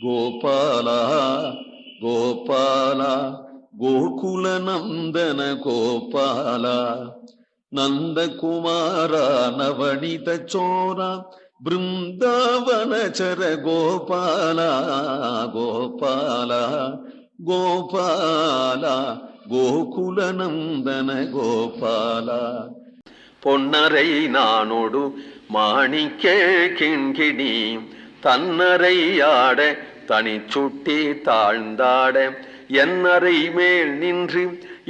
கோபால கோபால கோகுல நந்தன கோபால நந்தகுமார நவனித சோர பிருந்தாவனச்சர கோபால கோபால கோபால கோகுல நந்தன கோபால. பொன்னரை நானோடு மாணிக்க கிண்கிணி தன்னரை ஆட தனி சுட்டி தாழ்ந்தாட என்னரை மேல் நின்று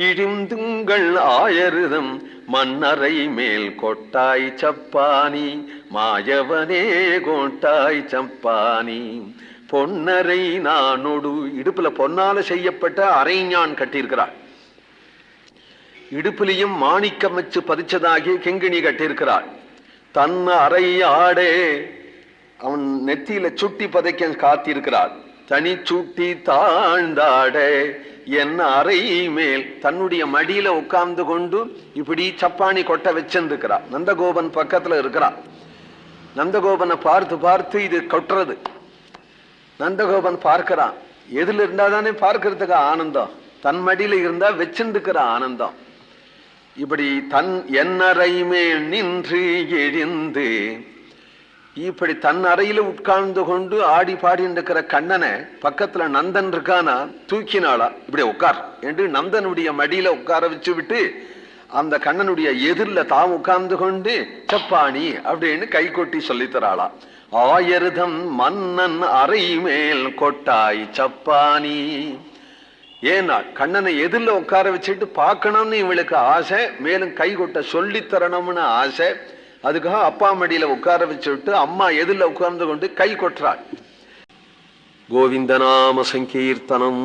இழிந்துங்கள் ஆயருதம் மன்னரை மேல் கொட்டாய் சப்பானி மாயவனே கோட்டாய் சப்பானி. பொன்னரை நானோடு இடுப்புல பொன்னால செய்யப்பட்ட அரைஞான் கட்டியிருக்கிறாள். இடுப்பிலையும் மாணிக்கம் வச்சு பதிச்சதாகிய கிங்கிணி கட்டியிருக்கிறாள். தன் அறை ஆடே அவன் நெத்தியில சுட்டி பதைக்க காத்திருக்கிறாள். தனி சுட்டி தாழ்ந்தாட என்ன அறை மேல் தன்னுடைய மடியில உட்கார்ந்து கொண்டு இப்படி சப்பானி கொட்ட வச்சிருக்கிறாள். நந்தகோபன் பக்கத்துல இருக்கிறாள். நந்தகோபனை பார்த்து பார்த்து இது கொட்டுறது. நந்தகோபன் பார்க்கிறான். எதுல இருந்தாதானே பார்க்கறதுக்கு ஆனந்தம். தன் மடியில இருந்தா வச்சிருக்கிற ஆனந்தம். இப்படி தன் என்னறை மேல் நின்று எழுந்து இப்படி தன் அறையில உட்கார்ந்து கொண்டு ஆடி பாடி இருக்கிற கண்ணனை பக்கத்துல நந்தன் இருக்கானா தூக்கினாளா இப்படி உட்கார் என்று நந்தனுடைய மடியில உட்கார வச்சு விட்டு அந்த கண்ணனுடைய எதிரில தாம் உட்கார்ந்து கொண்டு சப்பானி அப்படின்னு கை கொட்டி சொல்லித்தராளா. ஆயருதம் மன்னன் அறை மேல் கொட்டாய் சப்பானி. ஏன்னா கண்ணனை எதிரில் உட்கார வச்சுட்டு பார்க்கணும்னு இவளுக்கு ஆசை, மேலும் கை கொட்ட சொல்லித்தரணும்னு ஆசை. அதுக்காக அப்பா மடியில உட்கார வச்சுட்டு அம்மா எதிரில் உட்கார்ந்து கொண்டு கை கொட்டுறாள். கோவிந்த நாம சங்கீர்த்தனம்.